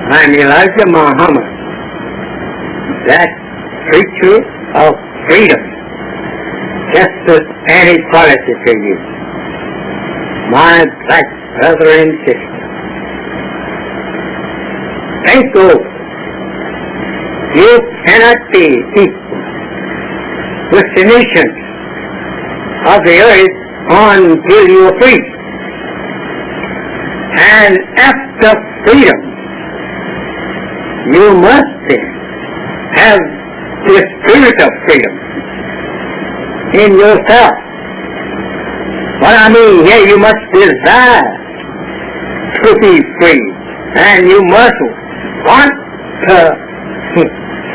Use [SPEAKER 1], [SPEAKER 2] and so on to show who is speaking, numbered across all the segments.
[SPEAKER 1] I'm Elijah Muhammad, that preacher of freedom, justice, and equality to you, my black brother and sister. Think over. You cannot be equal with the nations of the earth until you are free. And after freedom, you must then have the spirit of freedom in yourself. What I mean here, you must desire to be free, and you must want to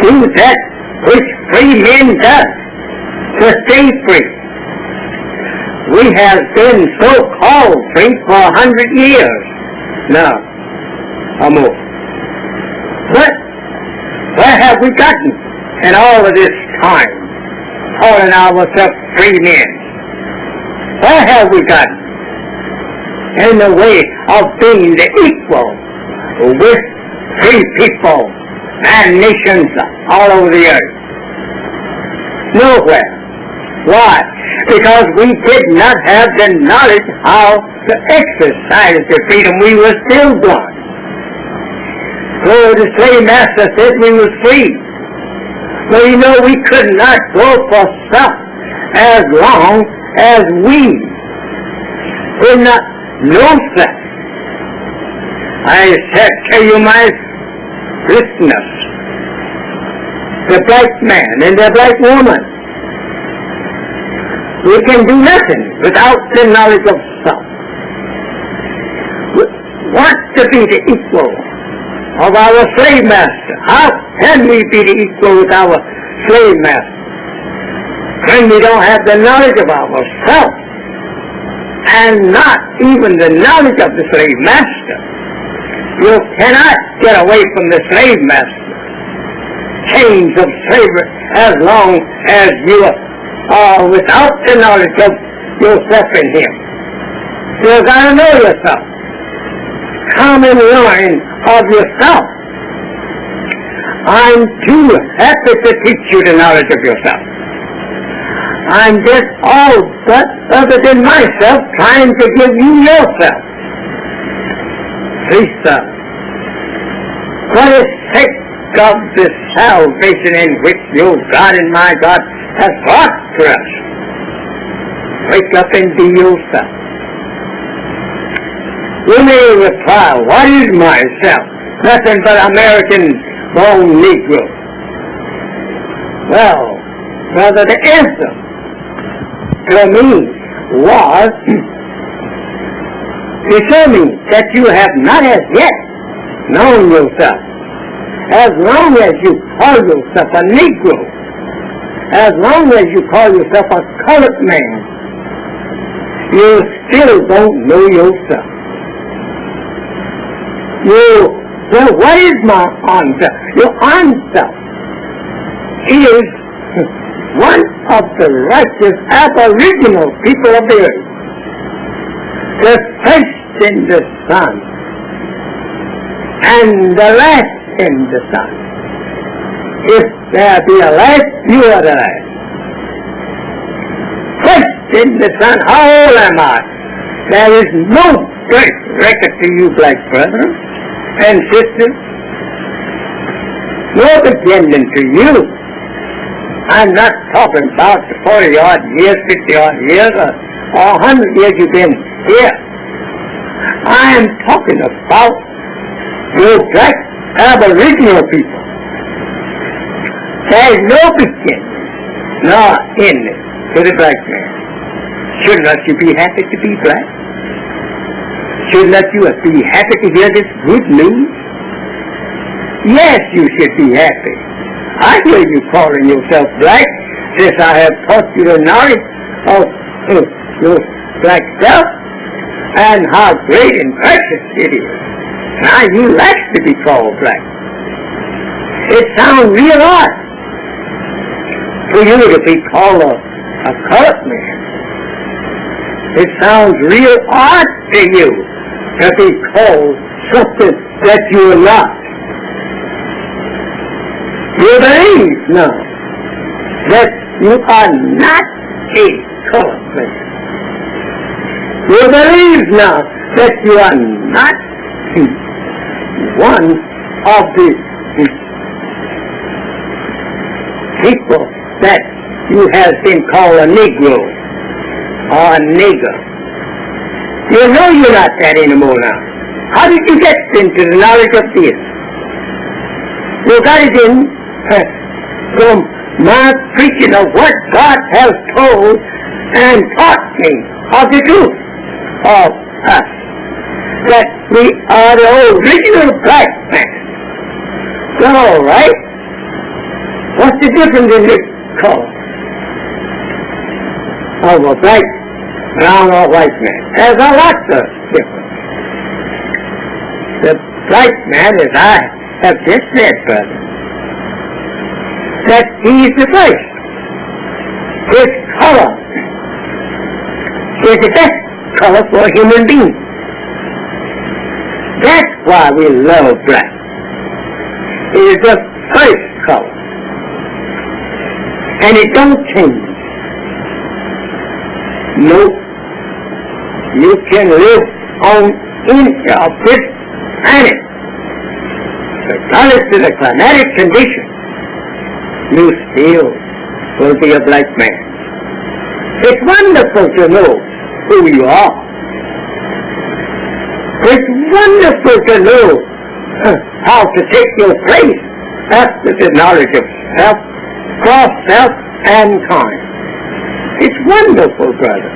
[SPEAKER 1] do that which free men does, to stay free. We have been so-called free for 100 years now, or more. But where have we gotten in all of this time, calling ourselves free men? Where have we gotten in the way of being the equal with free people and nations all over the earth? Nowhere. Why? Because we did not have the knowledge how to exercise the freedom we were still blind. So the slave master said we were free. Well, you know, we could not go for self as long as we did not know self. I said to you, my listeners, the black man and the black woman, we can do nothing without the knowledge of self. We want to be the equal of our slave master. How can we be the equal with our slave master when we don't have the knowledge of ourselves and not even the knowledge of the slave master? You cannot get away from the slave master chains of slavery as long as you are without the knowledge of yourself in him. You've got to know yourself. Come and learn of yourself. I'm too happy to teach you the knowledge of yourself. I'm just all but other than myself trying to give you yourself. Please, sir, for the sake of the salvation in which your God and my God has brought to us, wake up and be yourself. You may reply, what is myself? Nothing but American-born Negro. Well, brother, the answer to me was to show me that you have not as yet known yourself. As long as you call yourself a Negro, as long as you call yourself a colored man, you still don't know yourself. Well, what is my answer? Your answer is one of the righteous aboriginal people of the earth, the first in the sun and the last in the sun. If there be a last, you are the last. First in the sun, how old am I? There is no great record to you, black brethren and sisters. No beginning to you. I'm not talking about the 40-odd years, 50-odd years, or 100 years you've been here. I am talking about your black aboriginal people. There is no beginning nor ending to the black man. Should not you be happy to be black? Should not you be happy to hear this good news? Yes, you should be happy. I hear you calling yourself black, since I have taught you the knowledge of your black self and how great and precious it is. Now you like to be called black. It sounds real odd for you to be called a colored man. It sounds real odd to you to be called something that you are not. You believe now that you are not a colored person. You believe now that you are not one of the people that you have been called a Negro or a nigger. You know you're not that anymore now. How did you get into the knowledge of this? You got it in from my preaching of what God has told and taught me of the truth of us. That we are the original black man. So, all right. What's the difference in this color of a black, brown, or white man? There's a lot of difference. The black man, as I have just said, brother, that he's the first. His color is the best color for a human being. That's why we love black. It is the first color. And it don't change. No, you can live on any of this planet. Regardless of the climatic condition, you still will be a black man. It's wonderful to know who you are. It's wonderful to know how to take your place after the knowledge of self, cross self and kind. It's wonderful, brother.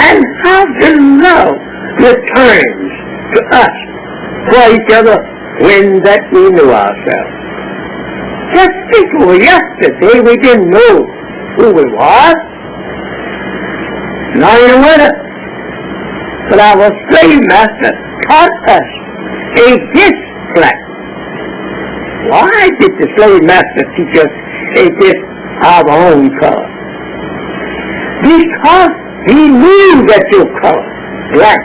[SPEAKER 1] And how the love returns to us for each other when that we know ourselves. Just think of yesterday we didn't know who we were. Not in the winter. But our slave master taught us a display. Why did the slave master teach us a gift of our own color? Because he knew that your color, black,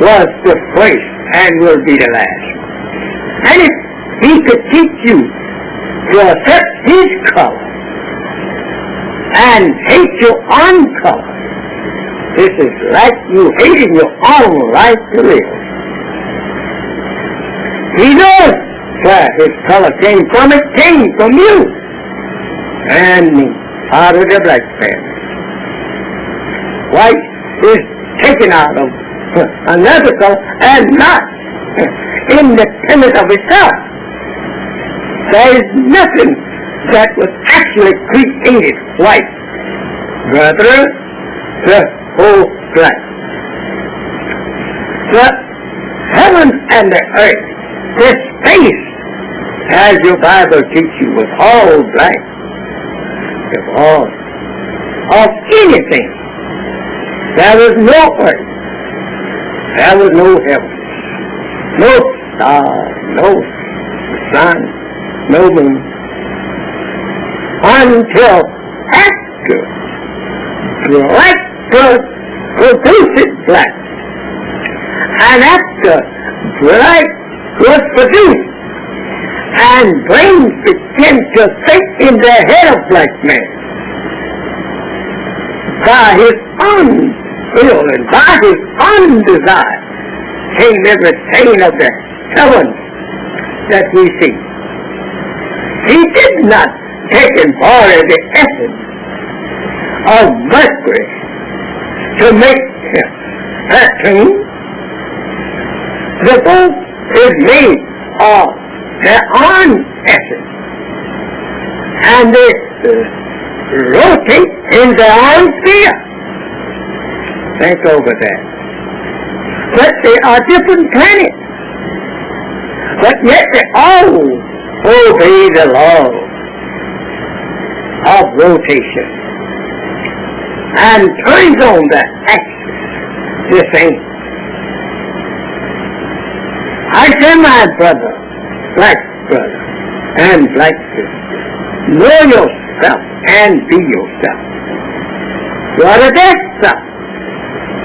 [SPEAKER 1] was the first and will be the last. And if he could teach you to accept his color and hate your own color, this is like you hating your own right to live. He knows where his color came from. It came from you and me, out of the black family. White is taken out of another color and not independent of itself. There is nothing that was actually created white. Rather, the whole black. The heaven and the earth, this space, as your Bible teaches you, was all black. Divorce of anything. There was no earth. There was no heaven. No star, no sun, no moon. Until after black produced black. And after black was produced and brains began to think in the head of black man by his own will and by his own desire came everything of the heavens that we see. He did not take and borrow the essence of Mercury to make a tune. The boat is made of their own essence, and they rotate in their own sphere. Think over that. But they are different planets, but yet they all obey the law of rotation and turns on the axis the same. I say, my brother, black brother, and black sister, know yourself and be yourself. You are the best self.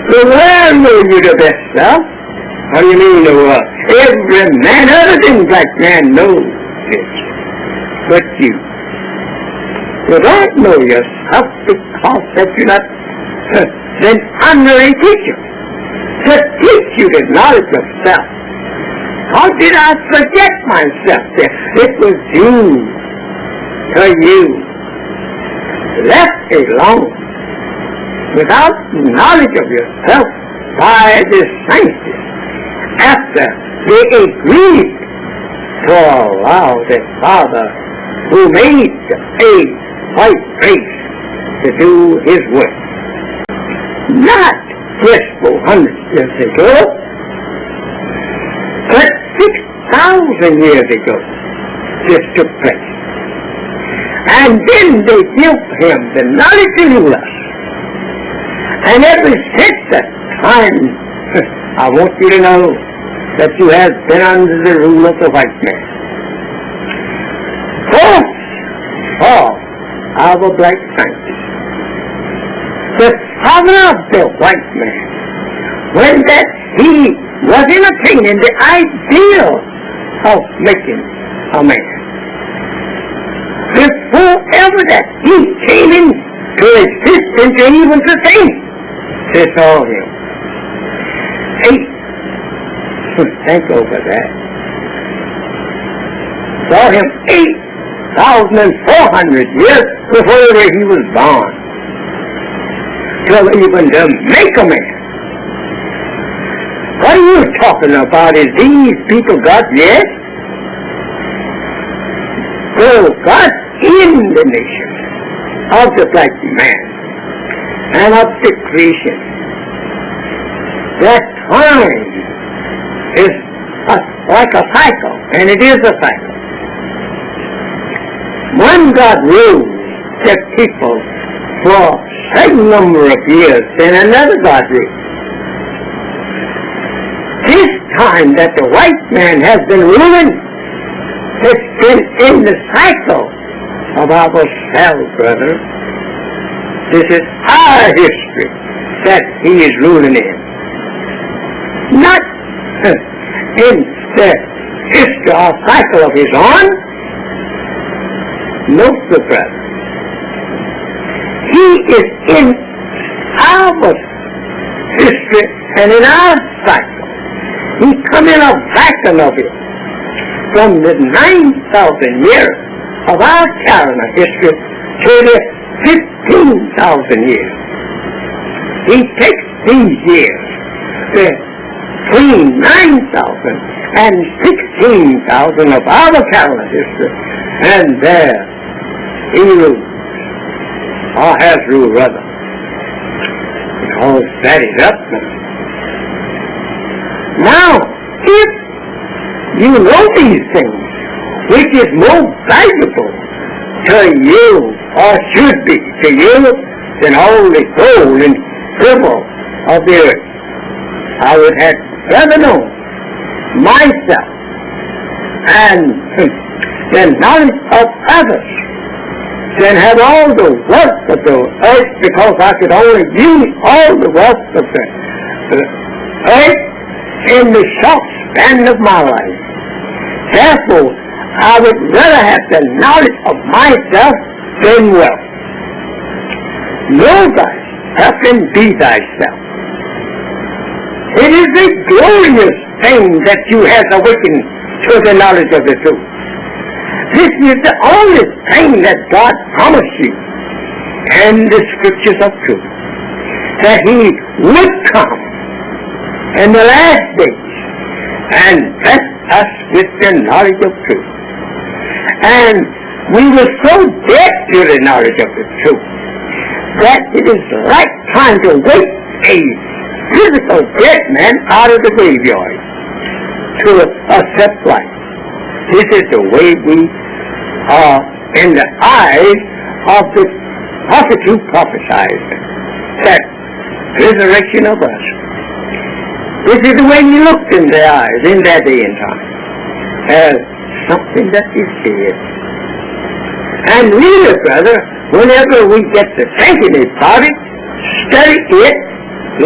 [SPEAKER 1] The world knows you the best self. What do you mean the world? Every man other than black man knows exist but you. You don't know yourself because that you're not an honorary teacher to teach you the knowledge of self. How did I forget myself there? It was due to you. Left alone, without knowledge of yourself by the scientists, after they agreed to allow the Father who made a white race to do his work. Not just 400 years ago, but 6,000 years ago this took place. And then they give him the knowledge to rule us. And ever since that time, I want you to know that you have been under the rule of the white man. Both for our black scientists, the father of the white man, when that he was entertaining the idea of making a man. Before ever that he came into existence and even sustained, they saw him. Think over that. Saw him 8,400 years before he was born. Till even to make a man. What are you talking about? Is these people God? Yes. So God in the nation of the black man and of the creation. That time is like a cycle, and it is a cycle. One God rules the people for a certain number of years, and another God rules. This time that the white man has been ruling, it's been in the cycle of ourselves, brother. This is our history that he is ruling in. Not in the history or cycle of his own. No, brother. He is in our history and in our cycle. He come in a vacuum of it. From the 9,000 years of our calendar history to the 15,000 years. He takes these years between 9,000 and 16,000 of our calendar history, and there he rules, or has ruled rather, because that is up now. Now, if you know these things, which is more valuable to you, or should be to you, than all the gold and silver of the earth. I would have rather known myself and the knowledge of others than have all the wealth of the earth, because I could only use all the wealth of the earth in the short span of my life. Therefore, I would rather have the knowledge of myself than wealth. Know thyself and be thyself. It is a glorious thing that you have awakened to the knowledge of the truth. This is the only thing that God promised you in the scriptures of truth, that he would come in the last days and bless us with the knowledge of truth. And we were so dead to the knowledge of the truth that it is the right time to wake a physical dead man out of the graveyard to accept life. This is the way we are in the eyes of the prophet who prophesied that resurrection of us. This is the way he looked in their eyes in that day and time, as something that is dead. And really, brother, whenever we get to thinking about it, study it,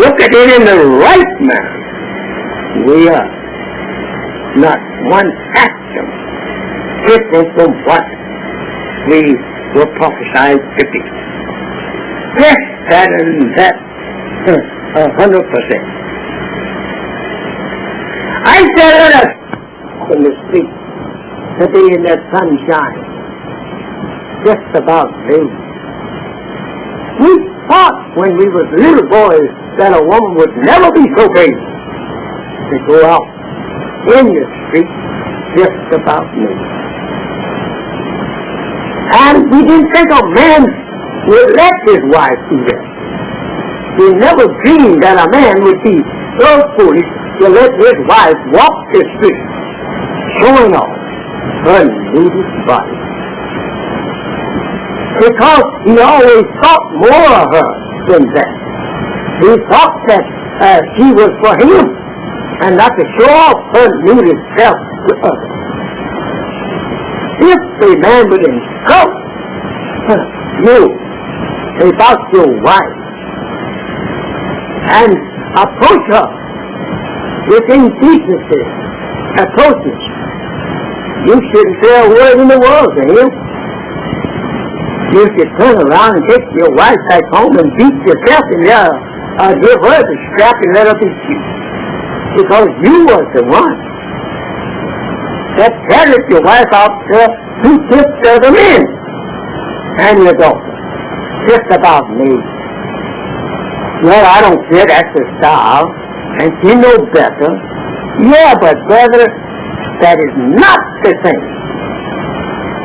[SPEAKER 1] look at it in the right manner, we are not one atom different from what we were prophesied to be. Yes, that and that, 100%. I said, let us in the street today in that sunshine, just about noon. We thought when we were little boys that a woman would never be so brave to go out in the street just about noon. And we didn't think a man would let his wife do that. We never dreamed that a man would be so foolish to let his wife walk the street, showing off her nudist body. Because he always thought more of her than that. He thought that she was for him and not to show off her nudist self to others. If a man would insult you about your wife and approach her with indecency, approaches, you shouldn't say a word in the world to him. You should turn around and take your wife back home and beat yourself and give her the strap and let her beat you. Because you was the one that carried your wife out there to kiss the men and your daughter. Just about me. Well, I don't care, that's her style, and she knows better. Yeah, but brother, that is not the thing.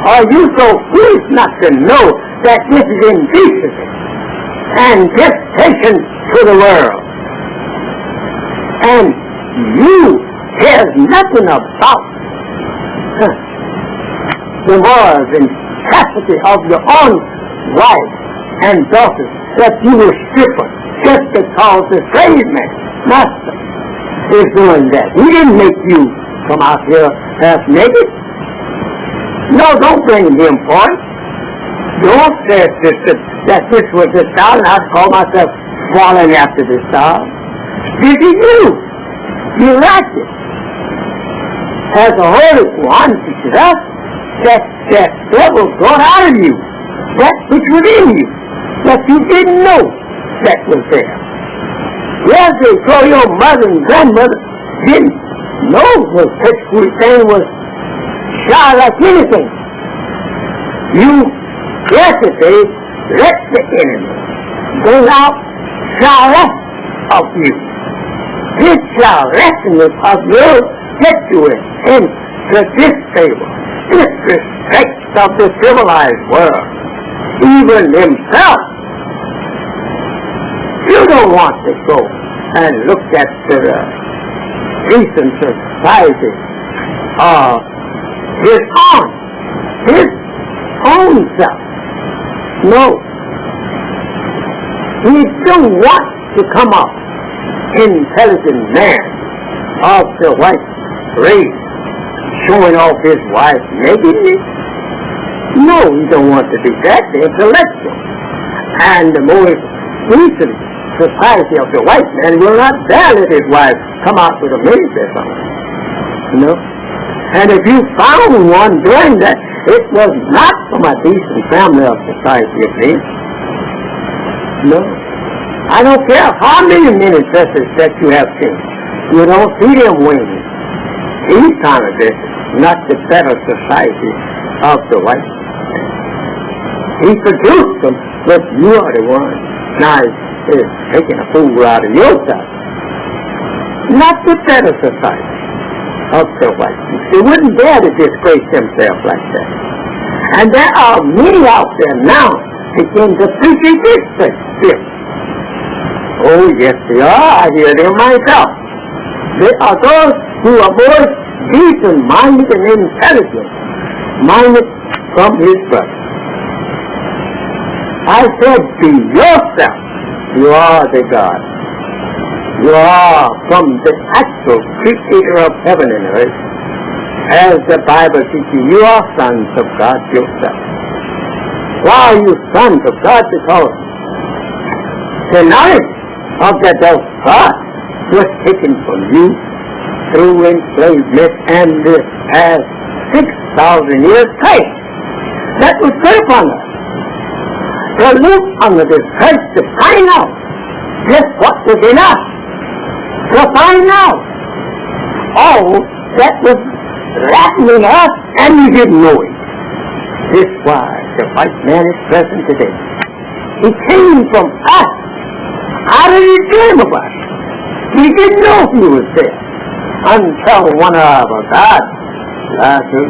[SPEAKER 1] Are you so foolish not to know that this is indecency and temptation to the world? And you care nothing about the morals and chastity of your own wife and daughter, that you will strip her just because the slave master is doing that. He didn't make you come out here half naked. No, don't blame him for it. Don't say that this was the star and I'd call myself falling after the star. This is you. You like it. As the Holy One teaches us, that devil got out of you, that which was in you, that you didn't know that was there. Yes, they told your mother and grandmother didn't know the sexual thing was shy like anything. You yesterday let the enemy bring out shalless of you. This shallessness of your sexual and the disrespect of the civilized world, even himself. You don't want to go and look at the decent society of his own self. No. He don't want to come up intelligent man of the white race showing off his wife nakedly. No, he don't want to do that. The intellectual and the more recent society of the white man will not dare let his wife come out with a miniskirt on. You know? And if you found one doing that, it was not from a decent family of society of men. No. I don't care how many ministers that you have seen. You don't see them wearing these kind of dresses, not the better society of the white man. He produced them, but you are the one now is taking a fool out of yourself. Not the better society of the white people. They wouldn't dare to disgrace themselves like that. And there are many out there now begin to preach this spirit. Oh yes, they are. I hear them myself. There are those who are more decent-minded and intelligent-minded from his brother. I said, be yourself. You are the God. You are from the actual creator of heaven and earth. As the Bible teaches, you are sons of God yourself. Why are you sons of God? Because the knowledge of the God was taken from you through enslavement, and as 6,000 years curse that was put upon us. To live under this curse, to find out just what was in us, to find out all that was lacking in us, and we didn't know it. This is why the white man is present today. He came from us. How did he dream of us? He didn't know he was there until one of our gods, Yasu,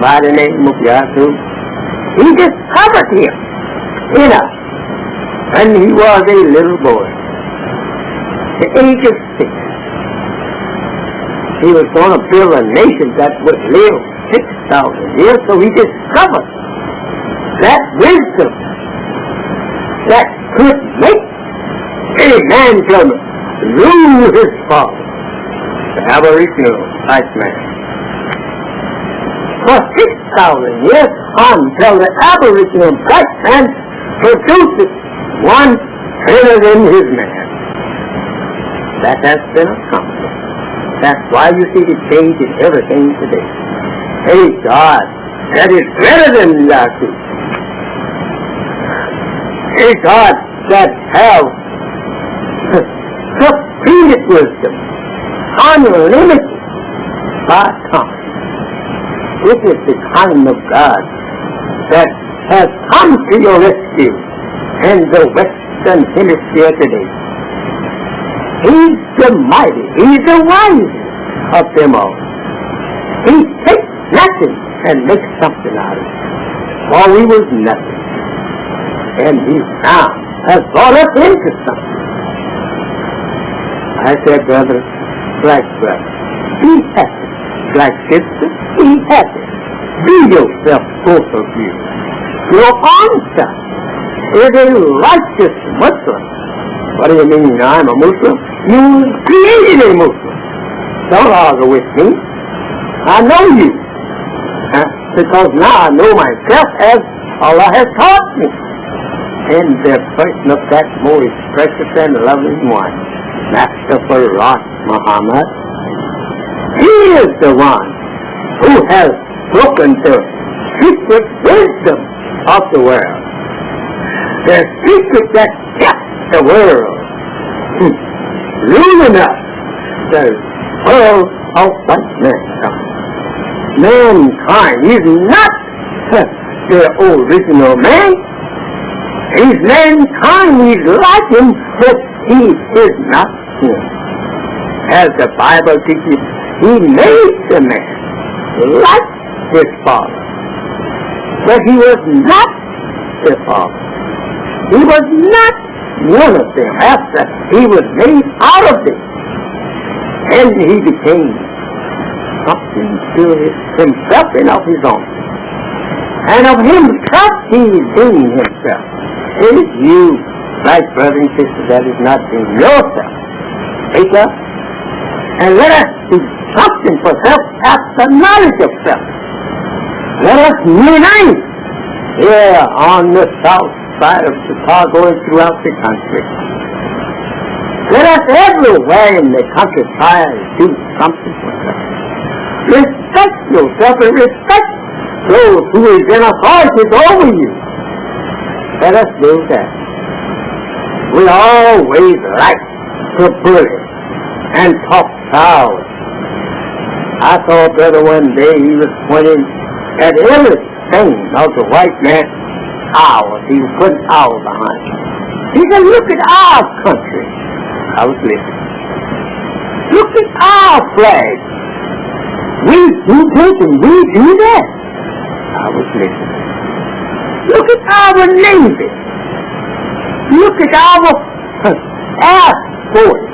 [SPEAKER 1] by the name of Yasu, he discovered him in us when he was a little boy, the age of 6. He was going to build a nation that would live 6,000 years, so he discovered that wisdom that could make a man from lose his father, the aboriginal white man. For 6,000 years until the aboriginal white man produces one greater than his man. That has been accomplished. That's why you see the change in everything today. A God that is greater than Yasu. A God that has succeeded wisdom, unlimited by time. It is the kind of God that has come to your rescue in the Western Hemisphere today. He's the mighty, he's the wisest of them all. He takes nothing and makes something out of it. For we was nothing. And he now has brought us into something. I said, brother, black brother, be happy. Black sister, be happy. Be yourself, both of you. Your own self is a righteous Muslim. What do you mean, I'm a Muslim? You created a Muslim. Don't argue with me. I know you. Because now I know myself as Allah has taught me. And the person of that most precious and loving one, Master Farad Muhammad, he is the one who has spoken the secret wisdom of the world. The secret that kept the world luminous, the world of white mankind. Mankind is not the original man. He's mankind, he's like him, but he is not him. As the Bible teaches, he made the man like his father. But he was not his father. He was not one of them after he was made out of them. And he became something to himself and of his own. And of himself he is being himself. It is you, right, brother and sister, that is not being yourself. Wake up and let us do something for self after knowledge of self. Let us unite here on the south side of Chicago and throughout the country. Let us everywhere in the countryside do something for self. Respect yourself and respect those who is in authority over you. Let us do that. We always like to bully and talk proud. I saw a brother one day, he was pointing at everything of the white man's power. He was putting power behind it. He said, look at our country. I was listening. Look at our flag. We do this and we do that. I was listening. Look at our Navy. Look at our Air Force.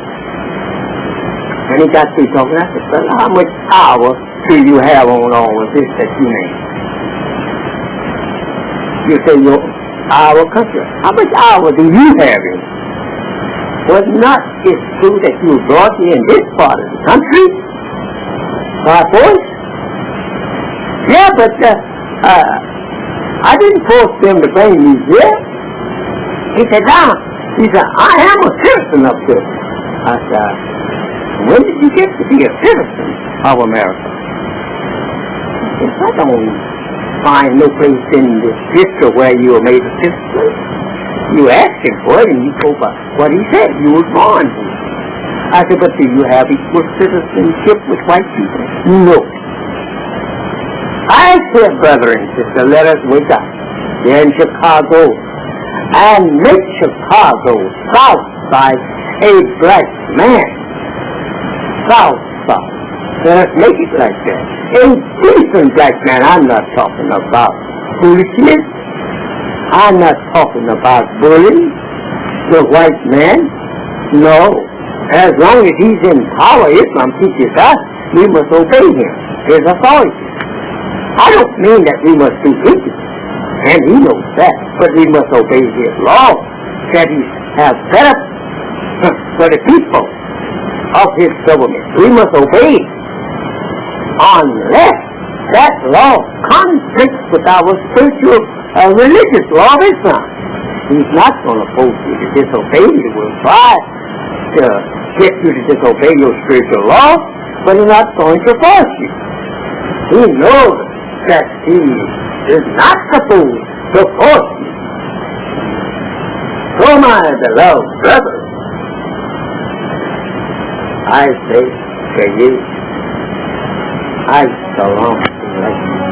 [SPEAKER 1] And he got through talking. I said, brother, how much power do you have on all of this that you name? You say, our country. How much power do you have in it? Was not it true that you were brought here in this part of the country by force? Yeah, but I didn't force them to bring me here. He said, I am a citizen of this. I said, when did you get to be a citizen of America? He conscience. I don't find no place in the scripture where you were made a citizen. You asked him for it, and he told us what he said. You were born here. I said, but do you have equal citizenship with white people? No. I said, brother and sister, let us wake up here in Chicago and make Chicago South by a black man. South. Let us make it like that. A decent black man. I'm not talking about foolishness. I'm not talking about bullying the white man. No. As long as he's in power, Islam teaches us we must obey him, his authority. I don't mean that we must be wicked, and he knows that, but we must obey his law that he has set up for the people of his government. We must obey it unless that law conflicts with our spiritual religious law of Islam. He's not going to force you to disobey. He will try to get you to disobey your spiritual law, but he's not going to force you. He knows that he is not supposed to force you. So my beloved brothers, I say to you, I so long.